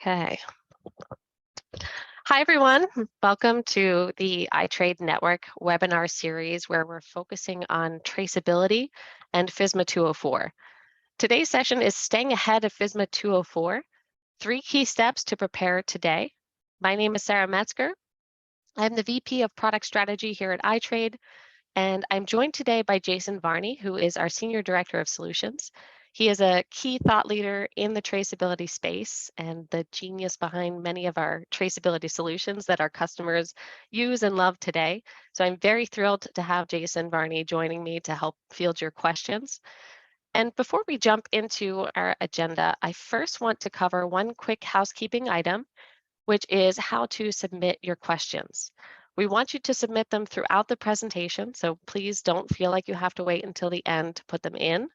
Okay. Hi, everyone. Welcome to the iTrade Network webinar series where we're focusing on traceability and FSMA 204. Today's session is staying ahead of FSMA 204, 3 key steps to prepare today. My name is Sarah Metzger. I'm the VP of Product Strategy here at iTrade, and I'm joined today by Jason Varney, who is our Senior Director of Solutions. He is a key thought leader in the traceability space and the genius behind many of our traceability solutions that our customers use and love today. So I'm very thrilled to have Jason Varney joining me to help field your questions. And before we jump into our agenda, I first want to cover one quick housekeeping item, which is how to submit your questions. We want you to submit them throughout the presentation, so please don't feel like you have to wait until the end to put them in.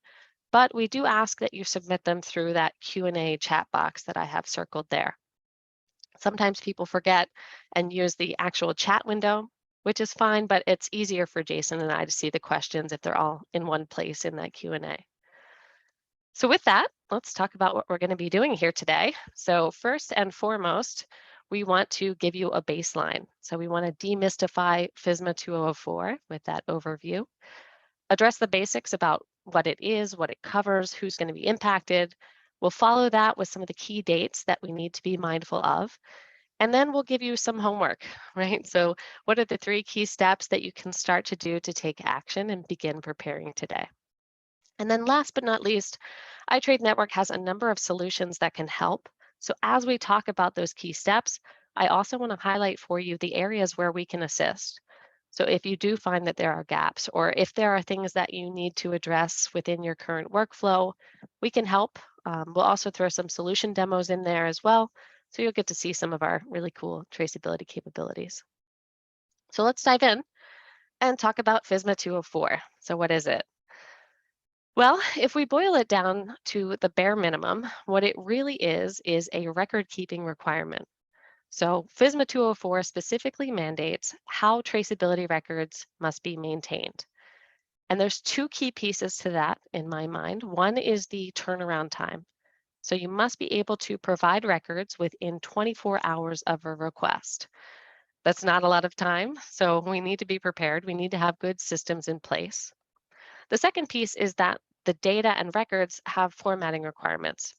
But we do ask that you submit them through that Q&A chat box that I have circled there. Sometimes people forget and use the actual chat window, which is fine, but it's easier for Jason and I to see the questions if they're all in one place in that Q&A. So with that, let's talk about what we're going to be doing here today. So first and foremost, we want to give you a baseline. So we want to demystify FSMA 204 with that overview, address the basics about what it is, what it covers, who's going to be impacted. We'll follow that with some of the key dates that we need to be mindful of. And then we'll give you some homework, right? So what are the 3 key steps that you can start to do to take action and begin preparing today? And then last but not least, iTrade Network has a number of solutions that can help. So as we talk about those key steps, I also want to highlight for you the areas where we can assist. So if you do find that there are gaps, or if there are things that you need to address within your current workflow, we can help. We'll also throw some solution demos in there as well, so you'll get to see some of our really cool traceability capabilities. So let's dive in and talk about FSMA 204. So what is it? Well, if we boil it down to the bare minimum, what it really is a record-keeping requirement. So FSMA 204 specifically mandates how traceability records must be maintained. And there's 2 key pieces to that in my mind. One is the turnaround time. So you must be able to provide records within 24 hours of a request. That's not a lot of time, so we need to be prepared. We need to have good systems in place. The second piece is that the data and records have formatting requirements.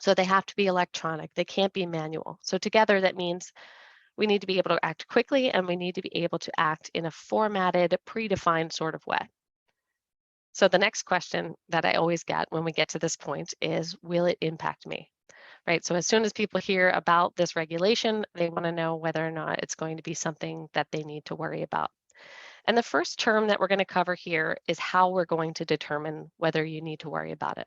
So they have to be electronic. They can't be manual. So together, that means we need to be able to act quickly and we need to be able to act in a formatted, predefined sort of way. So the next question that I always get when we get to this point is, will it impact me? Right? So as soon as people hear about this regulation, they want to know whether or not it's going to be something that they need to worry about. And the first term that we're going to cover here is how we're going to determine whether you need to worry about it.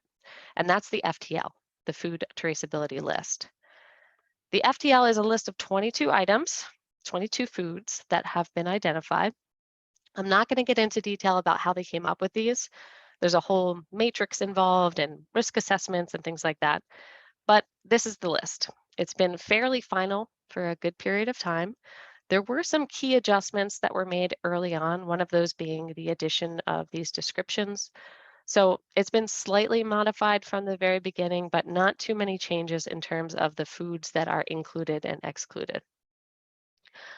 And that's the FTL, the food traceability list. The FTL is a list of 22 items, 22 foods that have been identified. I'm not going to get into detail about how they came up with these. There's a whole matrix involved and risk assessments and things like that. But this is the list. It's been fairly final for a good period of time. There were some key adjustments that were made early on, one of those being the addition of these descriptions. So it's been slightly modified from the very beginning, but not too many changes in terms of the foods that are included and excluded.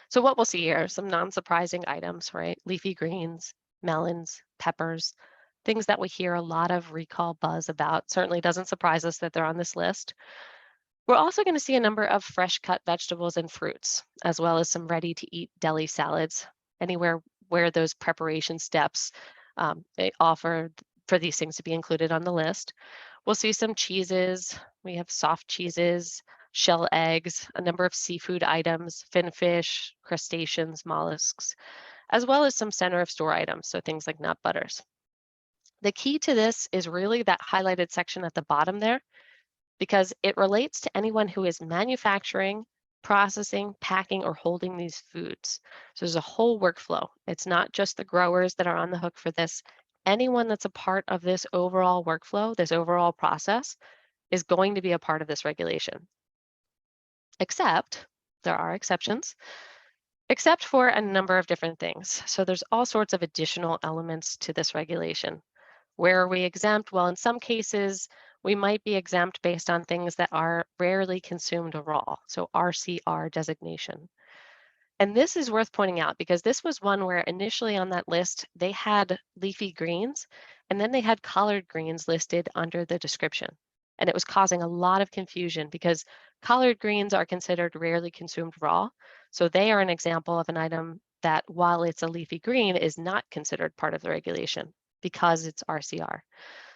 So what we'll see here are some non-surprising items, right? Leafy greens, melons, peppers, things that we hear a lot of recall buzz about. Certainly doesn't surprise us that they're on this list. We're also going to see a number of fresh cut vegetables and fruits, as well as some ready to eat deli salads, anywhere where those preparation steps they offer for these things to be included on the list. We'll see some cheeses. We have soft cheeses, shell eggs, a number of seafood items, fin fish, crustaceans, mollusks, as well as some center of store items, so things like nut butters. The key to this is really that highlighted section at the bottom there, because it relates to anyone who is manufacturing, processing, packing, or holding these foods. So there's a whole workflow. It's not just the growers that are on the hook for this. Anyone that's a part of this overall workflow, this overall process, is going to be a part of this regulation. Except, there are exceptions, except for a number of different things. So there's all sorts of additional elements to this regulation. Where are we exempt? Well, in some cases, we might be exempt based on things that are rarely consumed raw, so RCR designation. And this is worth pointing out because this was one where initially on that list, they had leafy greens and then they had collard greens listed under the description. And it was causing a lot of confusion because collard greens are considered rarely consumed raw. So they are an example of an item that, while it's a leafy green, is not considered part of the regulation because it's RCR.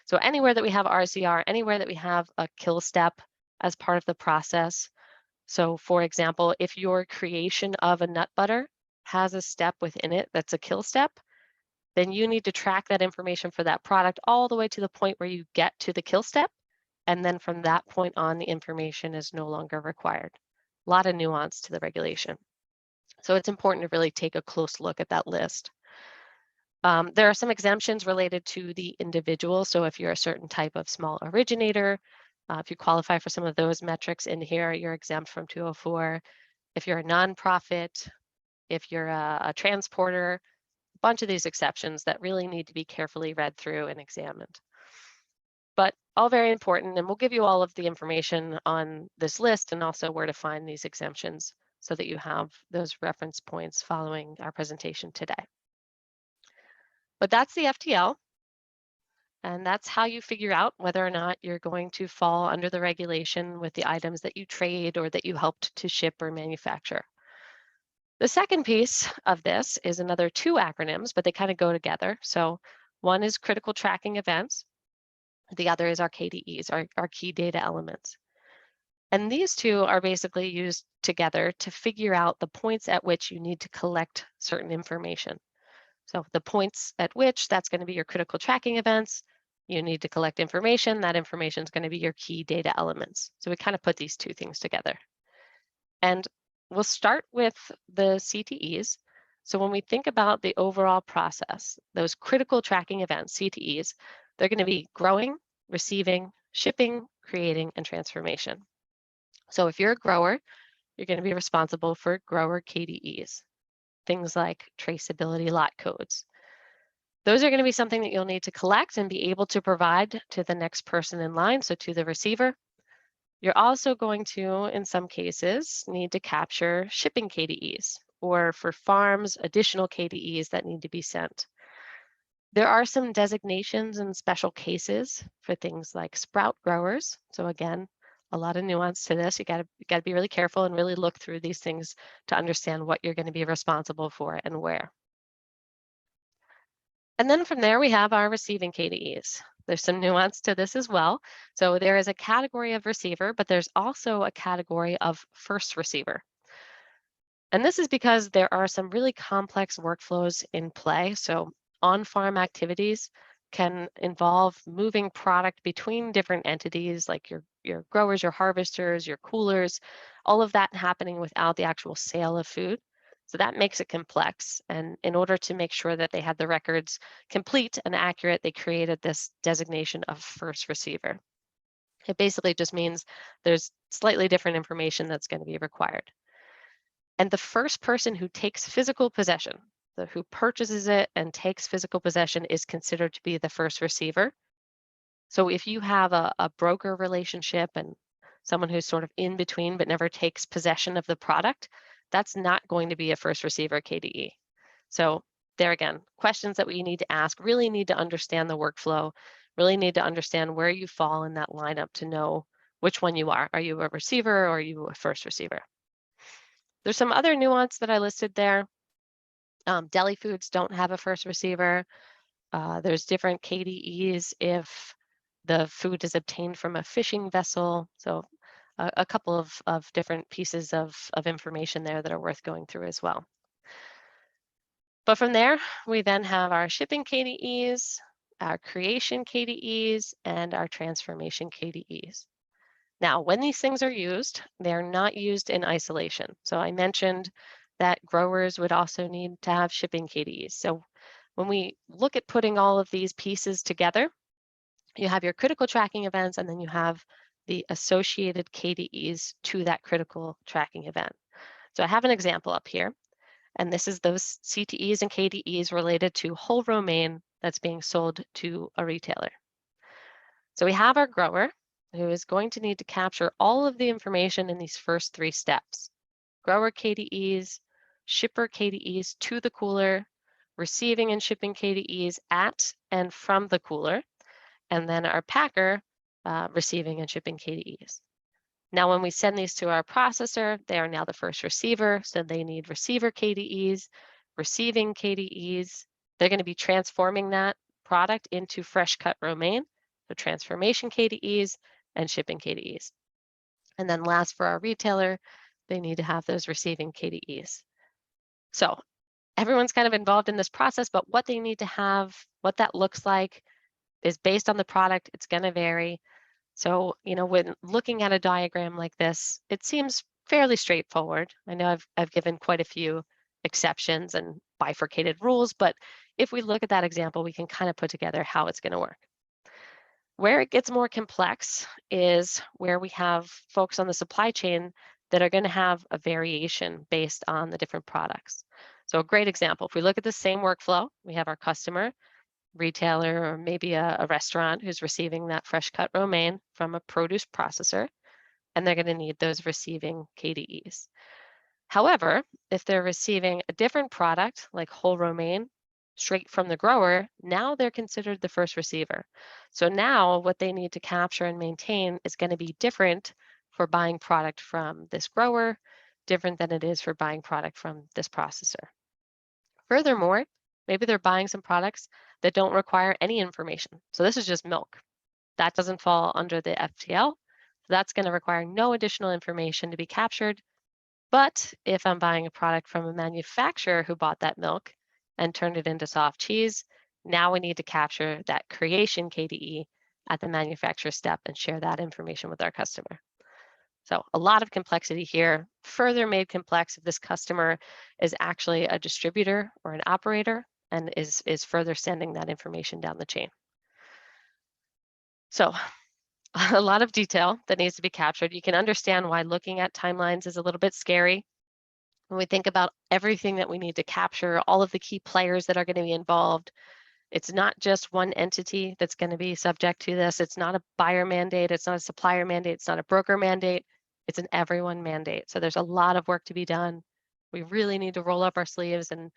So anywhere that we have RCR, anywhere that we have a kill step as part of the process. So for example, if your creation of a nut butter has a step within it that's a kill step, then you need to track that information for that product all the way to the point where you get to the kill step. And then from that point on, the information is no longer required. A lot of nuance to the regulation. So it's important to really take a close look at that list. There are some exemptions related to the individual. So if you're a certain type of small originator, if you qualify for some of those metrics in here, you're exempt from 204. If you're a nonprofit, if you're a transporter, a bunch of these exceptions that really need to be carefully read through and examined. But all very important, and we'll give you all of the information on this list and also where to find these exemptions so that you have those reference points following our presentation today. But that's the FTL, and that's how you figure out whether or not you're going to fall under the regulation with the items that you trade or that you helped to ship or manufacture. The second piece of this is another two acronyms, but they kind of go together. So one is critical tracking events. The other is our KDEs, our key data elements. And these two are basically used together to figure out the points at which you need to collect certain information. So the points at which that's going to be your critical tracking events, you need to collect information, that information is going to be your key data elements. So we kind of put these two things together. And we'll start with the CTEs. So when we think about the overall process, those critical tracking events, CTEs, they're going to be growing, receiving, shipping, creating, and transformation. So if you're a grower, you're going to be responsible for grower KDEs, things like traceability lot codes. Those are going to be something that you'll need to collect and be able to provide to the next person in line, so to the receiver. You're also going to, in some cases, need to capture shipping KDEs, or for farms, additional KDEs that need to be sent. There are some designations and special cases for things like sprout growers. So again, a lot of nuance to this. You got to be really careful and really look through these things to understand what you're going to be responsible for and where. And then from there, we have our receiving KDEs. There's some nuance to this as well. So there is a category of receiver, but there's also a category of first receiver. And this is because there are some really complex workflows in play. So on-farm activities can involve moving product between different entities like your growers, your harvesters, your coolers, all of that happening without the actual sale of food. So that makes it complex. And in order to make sure that they had the records complete and accurate, they created this designation of first receiver. It basically just means there's slightly different information that's going to be required. And the first person who takes physical possession, who purchases it and takes physical possession, is considered to be the first receiver. So if you have a broker relationship and someone who's sort of in between but never takes possession of the product, that's not going to be a first receiver KDE. So there again, questions that we need to ask, really need to understand the workflow, really need to understand where you fall in that lineup to know which one you are. Are you a receiver or are you a first receiver? There's some other nuance that I listed there. Deli foods don't have a first receiver. There's different KDEs if the food is obtained from a fishing vessel. So a couple of different pieces of information there that are worth going through as well. But from there, we then have our shipping KDEs, our creation KDEs, and our transformation KDEs. Now, when these things are used, they're not used in isolation. So I mentioned that growers would also need to have shipping KDEs. So when we look at putting all of these pieces together, you have your critical tracking events, and then you have the associated KDEs to that critical tracking event. So I have an example up here, and this is those CTEs and KDEs related to whole romaine that's being sold to a retailer. So we have our grower, who is going to need to capture all of the information in these first 3 steps: grower KDEs, shipper KDEs to the cooler, receiving and shipping KDEs at and from the cooler, and then our packer receiving and shipping KDEs. Now, when we send these to our processor, they are now the first receiver, so they need receiver KDEs, receiving KDEs. They're going to be transforming that product into fresh cut romaine, so transformation KDEs and shipping KDEs. And then last, for our retailer, they need to have those receiving KDEs. So everyone's kind of involved in this process, but what they need to have, what that looks like, is based on the product. It's going to vary. So, when looking at a diagram like this, it seems fairly straightforward. I know I've given quite a few exceptions and bifurcated rules, but if we look at that example, we can kind of put together how it's going to work. Where it gets more complex is where we have folks on the supply chain that are going to have a variation based on the different products. So a great example, if we look at the same workflow, we have our customer, retailer, or maybe a restaurant who's receiving that fresh cut romaine from a produce processor, and they're going to need those receiving KDEs. However, if they're receiving a different product like whole romaine straight from the grower, now they're considered the first receiver. So now what they need to capture and maintain is going to be different for buying product from this grower, different than it is for buying product from this processor. Furthermore, maybe they're buying some products that don't require any information. So this is just milk. That doesn't fall under the FTL. So that's going to require no additional information to be captured. But if I'm buying a product from a manufacturer who bought that milk and turned it into soft cheese, now we need to capture that creation KDE at the manufacturer step and share that information with our customer. So a lot of complexity here, further made complex if this customer is actually a distributor or an operator and is further sending that information down the chain. So a lot of detail that needs to be captured. You can understand why looking at timelines is a little bit scary. When we think about everything that we need to capture, all of the key players that are going to be involved, it's not just one entity that's going to be subject to this. It's not a buyer mandate. It's not a supplier mandate. It's not a broker mandate. It's an everyone mandate. So there's a lot of work to be done. We really need to roll up our sleeves, and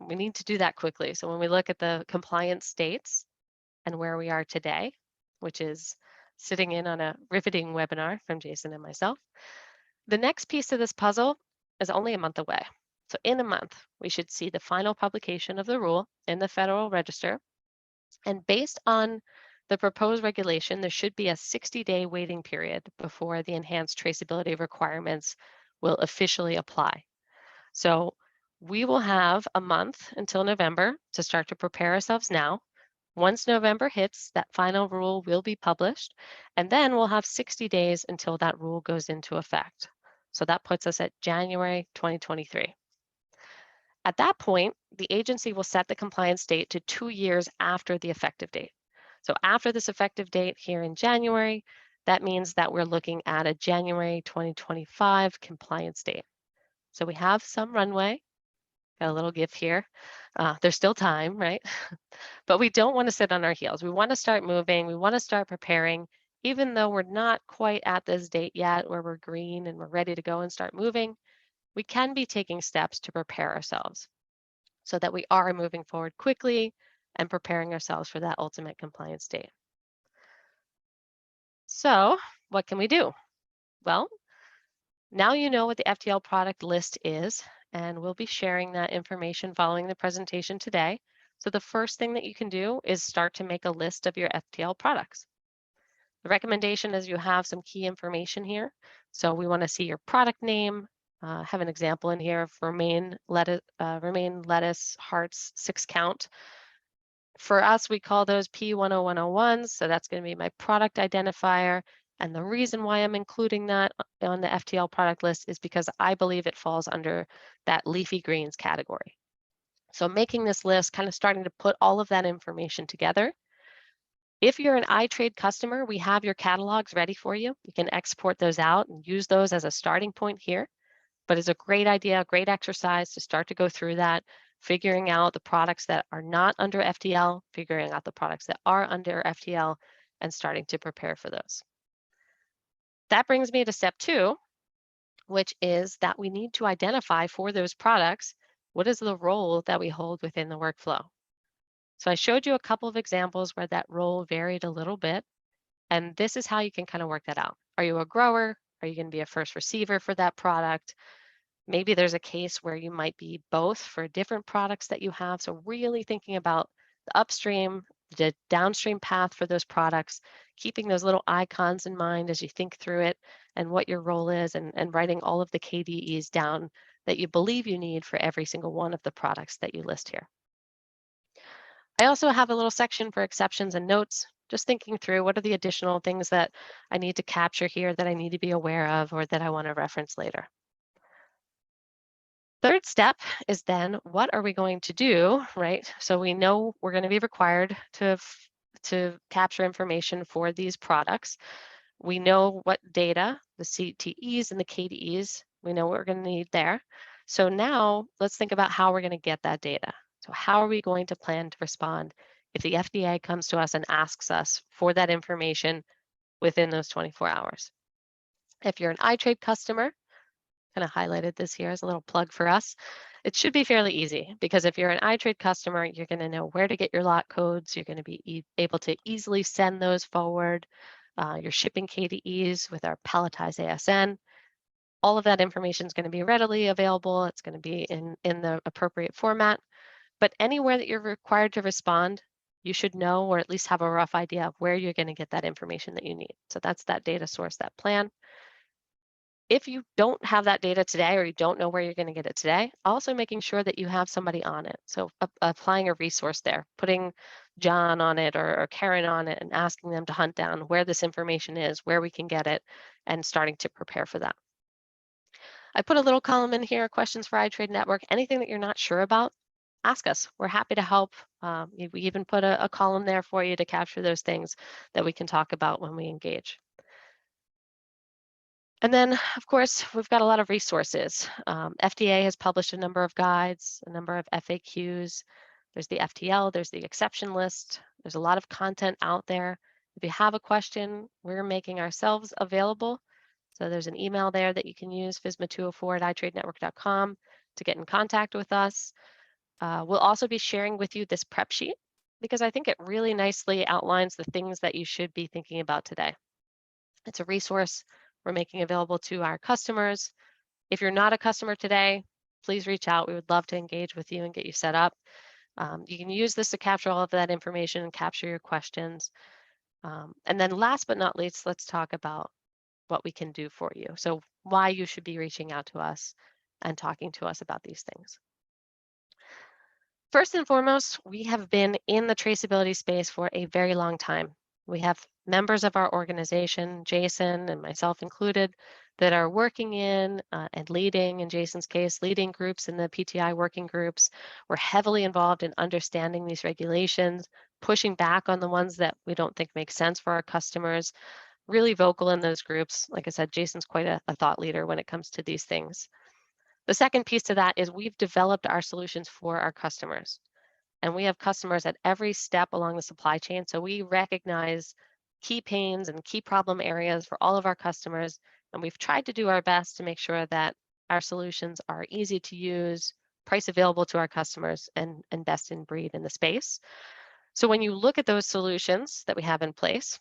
we need to do that quickly. So when we look at the compliance states and where we are today, which is sitting in on a riveting webinar from Jason and myself, the next piece of this puzzle is only a month away. So in a month, we should see the final publication of the rule in the Federal Register. And based on the proposed regulation, there should be a 60-day waiting period before the enhanced traceability requirements will officially apply. So we will have a month until November to start to prepare ourselves now. Once November hits, that final rule will be published, and then we'll have 60 days until that rule goes into effect. So that puts us at January 2023. At that point, the agency will set the compliance date to 2 years after the effective date. So after this effective date here in January, that means that we're looking at a January 2025 compliance date. So we have some runway, got a little gift here. There's still time, right? But we don't want to sit on our heels. We want to start moving. We want to start preparing, even though we're not quite at this date yet where we're green and we're ready to go and start moving. We can be taking steps to prepare ourselves so that we are moving forward quickly and preparing ourselves for that ultimate compliance date. So what can we do? Well, now you know what the FTL product list is, and we'll be sharing that information following the presentation today. So the first thing that you can do is start to make a list of your FTL products. The recommendation is you have some key information here. So we want to see your product name. Have an example in here of romaine lettuce hearts 6 count. For us, we call those P10101s. So that's going to be my product identifier. And the reason why I'm including that on the FTL product list is because I believe it falls under that leafy greens category. So making this list, kind of starting to put all of that information together. If you're an iTrade customer, we have your catalogs ready for you. You can export those out and use those as a starting point here. But it's a great idea, great exercise to start to go through that, figuring out the products that are not under FTL, figuring out the products that are under FTL, and starting to prepare for those. That brings me to step 2, which is that we need to identify for those products, what is the role that we hold within the workflow? So I showed you a couple of examples where that role varied a little bit, and this is how you can kind of work that out. Are you a grower? Are you going to be a first receiver for that product? Maybe there's a case where you might be both for different products that you have. So really thinking about the upstream, the downstream path for those products, keeping those little icons in mind as you think through it and what your role is, and writing all of the KDEs down that you believe you need for every single one of the products that you list here. I also have a little section for exceptions and notes, just thinking through what are the additional things that I need to capture here that I need to be aware of or that I want to reference later. Third step is then what are we going to do, right? So we know we're going to be required to capture information for these products. We know what data, the CTEs and the KDEs, we know what we're going to need there. So now let's think about how we're going to get that data. So how are we going to plan to respond if the FDA comes to us and asks us for that information within those 24 hours? If you're an iTrade customer, kind of highlighted this here as a little plug for us. It should be fairly easy because if you're an iTrade customer, you're going to know where to get your lot codes. You're going to be able to easily send those forward. Your shipping KDEs with our palletized ASN. All of that information is going to be readily available. It's going to be in the appropriate format. But anywhere that you're required to respond, you should know or at least have a rough idea of where you're going to get that information that you need. So that's that data source, that plan. If you don't have that data today or you don't know where you're going to get it today, also making sure that you have somebody on it. So applying a resource there, putting John on it or Karen on it and asking them to hunt down where this information is, where we can get it, and starting to prepare for that. I put a little column in here, questions for iTrade Network. Anything that you're not sure about, ask us. We're happy to help. We even put a column there for you to capture those things that we can talk about when we engage. And then, of course, we've got a lot of resources. FDA has published a number of guides, a number of FAQs. There's the FTL, there's the exception list. There's a lot of content out there. If you have a question, we're making ourselves available. So there's an email there that you can use, FSMA204@itradenetwork.com, to get in contact with us. We'll also be sharing with you this prep sheet because I think it really nicely outlines the things that you should be thinking about today. It's a resource we're making available to our customers. If you're not a customer today, please reach out. We would love to engage with you and get you set up. You can use this to capture all of that information and capture your questions. And then last but not least, let's talk about what we can do for you. So why you should be reaching out to us and talking to us about these things. First and foremost, we have been in the traceability space for a very long time. We have members of our organization, Jason and myself included, that are working in and leading, in Jason's case, leading groups in the PTI working groups. We're heavily involved in understanding these regulations, pushing back on the ones that we don't think make sense for our customers, really vocal in those groups. Like I said, Jason's quite a thought leader when it comes to these things. The second piece to that is we've developed our solutions for our customers. And we have customers at every step along the supply chain. So we recognize key pains and key problem areas for all of our customers. And we've tried to do our best to make sure that our solutions are easy to use, price available to our customers, and best in breed in the space. So when you look at those solutions that we have in place,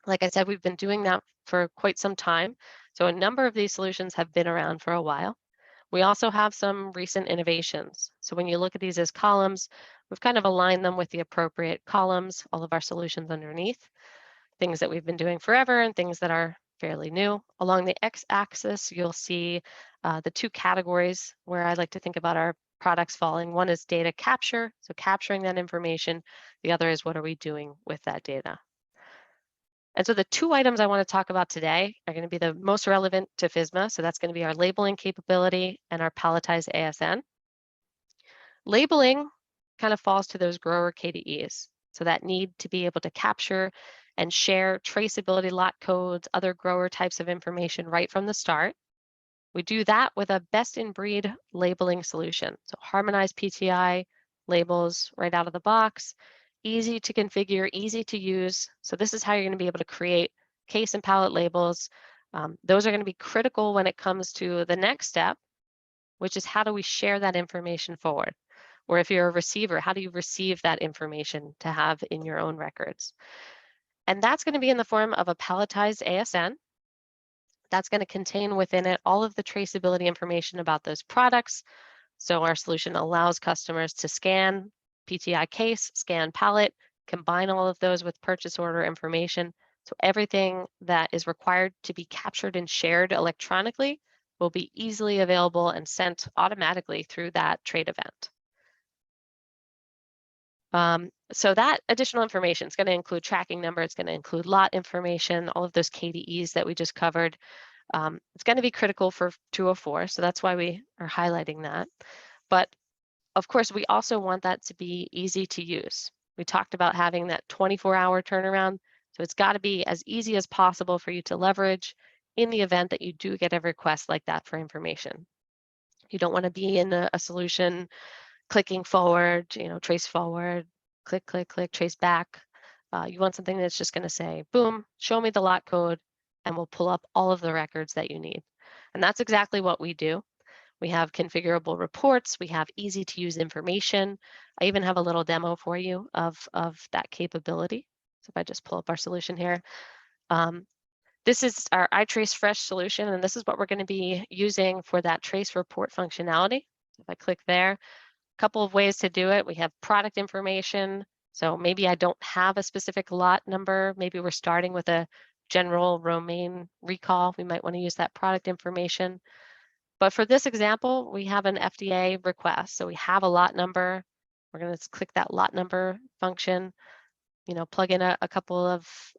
like I said, we've been doing that for quite some time. So a number of these solutions have been around for a while. We also have some recent innovations. So when you look at these as columns, we've kind of aligned them with the appropriate columns, all of our solutions underneath, things that we've been doing forever and things that are fairly new. Along the x-axis, you'll see the two categories where I like to think about our products falling. One is data capture, so capturing that information. The other is what are we doing with that data. And so the two items I want to talk about today are going to be the most relevant to FSMA. So that's going to be our labeling capability and our palletized ASN. Labeling kind of falls to those grower KDEs. So that need to be able to capture and share traceability lot codes, other grower types of information right from the start. We do that with a best in breed labeling solution. So harmonized PTI labels right out of the box, easy to configure, easy to use. So this is how you're going to be able to create case and pallet labels Those are going to be critical when it comes to the next step, which is how do we share that information forward? Or if you're a receiver, how do you receive that information to have in your own records? And that's going to be in the form of a palletized ASN. That's going to contain within it all of the traceability information about those products. So our solution allows customers to scan PTI case, scan pallet, combine all of those with purchase order information. So everything that is required to be captured and shared electronically will be easily available and sent automatically through that trade event. So that additional information is going to include tracking number, it's going to include lot information, all of those KDEs that we just covered. It's going to be critical for 204, so that's why we are highlighting that. But of course, we also want that to be easy to use. We talked about having that 24-hour turnaround, so it's got to be as easy as possible for you to leverage in the event that you do get a request like that for information. You don't want to be in a solution clicking forward, trace forward, click, click, click, trace back. You want something that's just going to say, boom, show me the lot code, and we'll pull up all of the records that you need. And that's exactly what we do. We have configurable reports. We have easy to use information. I even have a little demo for you of that capability. So if I just pull up our solution here, this is our iTrace Fresh solution, and this is what we're going to be using for that trace report functionality. If I click there, couple of ways to do it. We have product information. So maybe I don't have a specific lot number. Maybe we're starting with a general romaine recall. We might want to use that product information. But for this example, we have an FDA request. So we have a lot number. We're going to click that lot number function, plug in a couple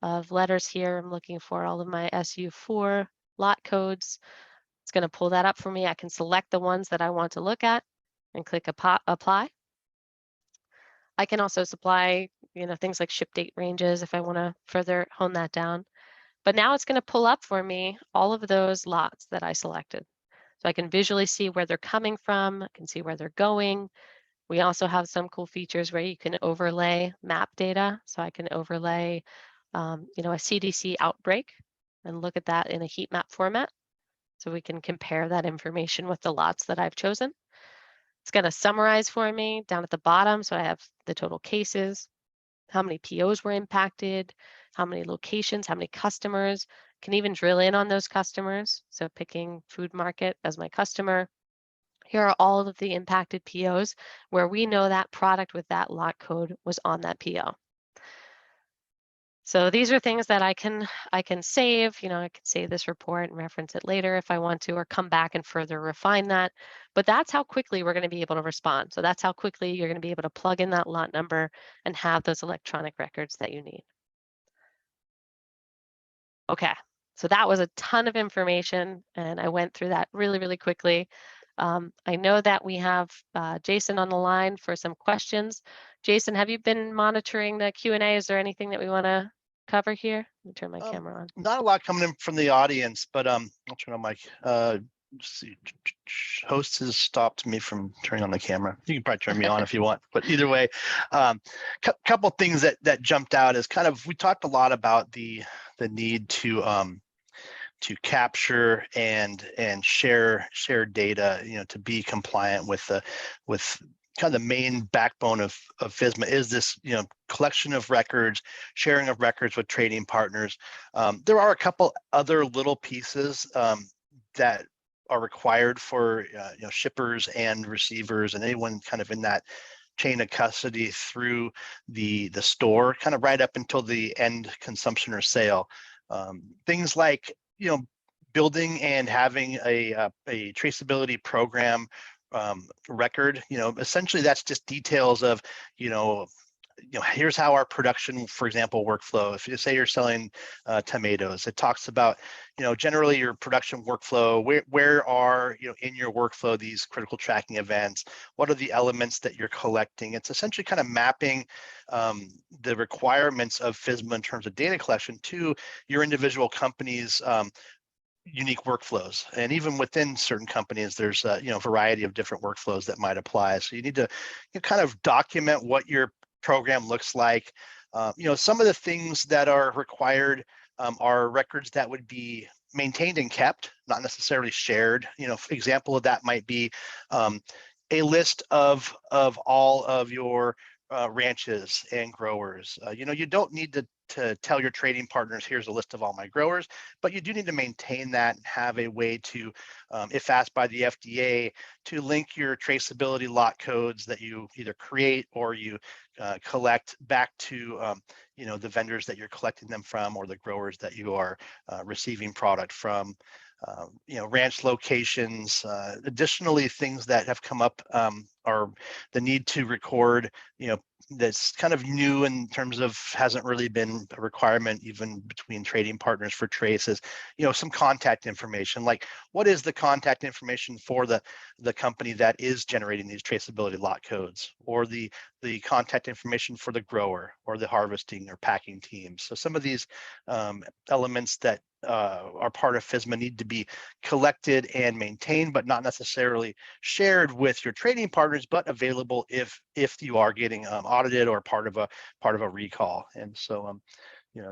of letters here. I'm looking for all of my SU4 lot codes. It's going to pull that up for me. I can select the ones that I want to look at and click apply. I can also supply, things like ship date ranges if I want to further hone that down. But now it's going to pull up for me all of those lots that I selected. So I can visually see where they're coming from. I can see where they're going. We also have some cool features where you can overlay map data. So I can overlay, a CDC outbreak and look at that in a heat map format. So we can compare that information with the lots that I've chosen. It's going to summarize for me down at the bottom. So I have the total cases, how many POs were impacted, how many locations, how many customers. Can even drill in on those customers. So picking food market as my customer. Here are all of the impacted POs where we know that product with that lot code was on that PO. So these are things that I can save. I can save this report and reference it later if I want to, or come back and further refine that. But that's how quickly we're going to be able to respond. So that's how quickly you're going to be able to plug in that lot number and have those electronic records that you need. Okay, so that was a ton of information, and I went through that really, really quickly. I know that we have Jason on the line for some questions. Jason, have you been monitoring the Q&A? Is there anything that we want to cover here? Let me turn my camera on. Not a lot coming in from the audience, but I'll turn on my see. Host has stopped me from turning on the camera. You can probably turn me on if you want, but either way, couple things that jumped out is kind of, we talked a lot about the need to capture and share data, to be compliant with kind of the main backbone of FSMA is this, collection of records, sharing of records with trading partners. There are a couple other little pieces that are required for shippers and receivers and anyone kind of in that chain of custody through the store, kind of right up until the end consumption or sale. Things like building and having a traceability program record. Essentially that's just details of here's how our production, for example, workflow. If you say you're selling tomatoes, it talks about generally your production workflow. Where are in your workflow these critical tracking events? What are the elements that you're collecting? It's essentially kind of mapping the requirements of FSMA in terms of data collection to your individual company's unique workflows. And even within certain companies, there's a variety of different workflows that might apply. So you need to kind of document what your program looks like. Some of the things that are required are records that would be maintained and kept, not necessarily shared. Example of that might be a list of all of your ranches and growers. You don't need to tell your trading partners, here's a list of all my growers, but you do need to maintain that and have a way to, if asked by the FDA, to link your traceability lot codes that you either create or you collect back to the vendors that you're collecting them from, or the growers that you are receiving product from. Ranch locations. Additionally, things that have come up are the need to record, that's kind of new in terms of hasn't really been a requirement even between trading partners for traces, some contact information, like what is the contact information for the company that is generating these traceability lot codes, or the contact information for the grower or the harvesting or packing teams. So some of these elements that are part of FSMA need to be collected and maintained, but not necessarily shared with your trading partners, but available if you are getting audited or part of a recall. And so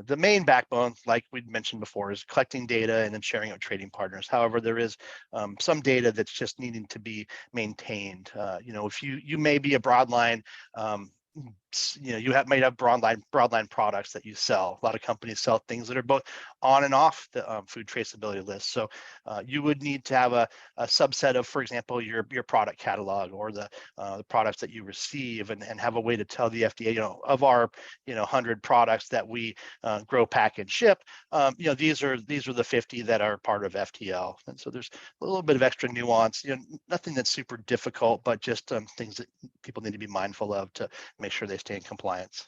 the main backbone, like we mentioned before, is collecting data and then sharing it with trading partners. However, there is some data that's just needing to be maintained. If you may be a broadline, might have broadline products that you sell. A lot of companies sell things that are both on and off the food traceability list. So you would need to have a subset of, for example, your product catalog, or the products that you receive, and have a way to tell the FDA, of our 100 products that we grow, pack, and ship, these are the 50 that are part of FTL. And so there's a little bit of extra nuance, nothing that's super difficult, but just things that people need to be mindful of to make sure they stay in compliance.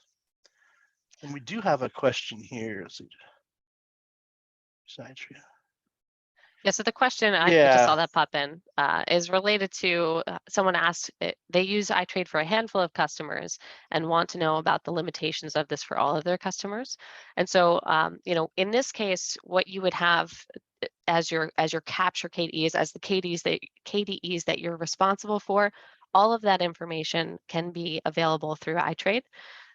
And we do have a question here. Yeah, so the question, I just saw that pop in, is related to someone asked, they use iTrade for a handful of customers and want to know about the limitations of this for all of their customers. And so, in this case, what you would have as your capture KDEs, as the KDEs that you're responsible for, all of that information can be available through iTrade.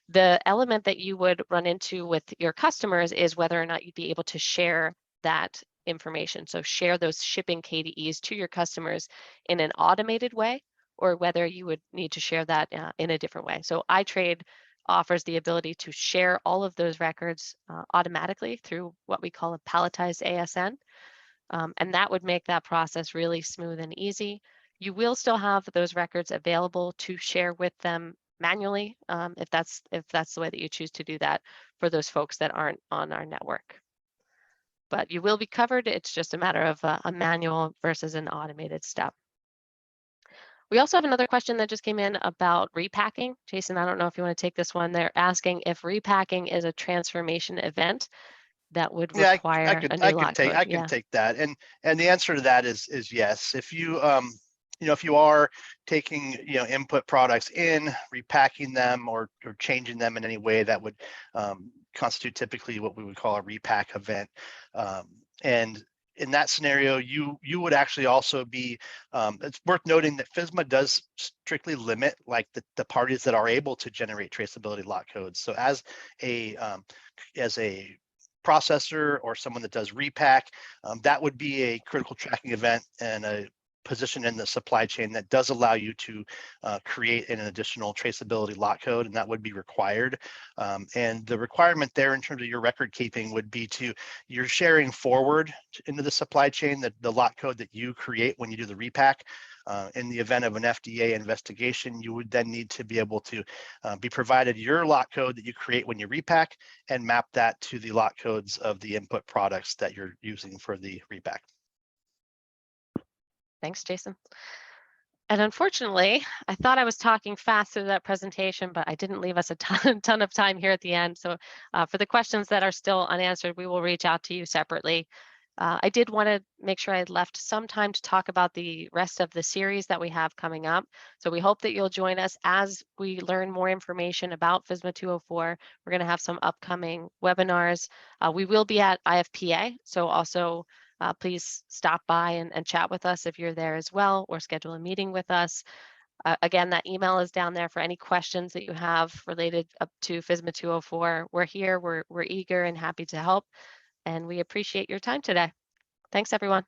The element that you would run into with your customers is whether or not you'd be able to share that information. So share those shipping KDEs to your customers in an automated way, or whether you would need to share that in a different way. So iTrade offers the ability to share all of those records automatically through what we call a palletized ASN. And that would make that process really smooth and easy. You will still have those records available to share with them manually, if that's the way that you choose to do that for those folks that aren't on our network. But you will be covered. It's just a matter of a manual versus an automated step. We also have another question that just came in about repacking. Jason, I don't know if you want to take this one. They're asking if repacking is a transformation event that would require a new lot code. I can take that, and the answer to that is yes. If you if you are taking input products in, repacking them, or changing them in any way, that would constitute typically what we would call a repack event. And in that scenario, you would actually also be, it's worth noting that FSMA does strictly limit like the parties that are able to generate traceability lot codes. So as a processor or someone that does repack, that would be a critical tracking event and a position in the supply chain that does allow you to create an additional traceability lot code, and that would be required. And the requirement there in terms of your record keeping would be you're sharing forward into the supply chain the lot code that you create when you do the repack. In the event of an FDA investigation, you would then need to be able to be provided your lot code that you create when you repack, and map that to the lot codes of the input products that you're using for the repack. Thanks, Jason. And unfortunately, I thought I was talking fast through that presentation, but I didn't leave us a ton of time here at the end. So for the questions that are still unanswered, we will reach out to you separately. I did want to make sure I left some time to talk about the rest of the series that we have coming up. So we hope that you'll join us as we learn more information about FSMA 204. We're going to have some upcoming webinars. We will be at IFPA, so also please stop by and chat with us if you're there as well, or schedule a meeting with us. Again, that email is down there for any questions that you have related up to FSMA 204. We're here, we're eager and happy to help, and we appreciate your time today. Thanks, everyone.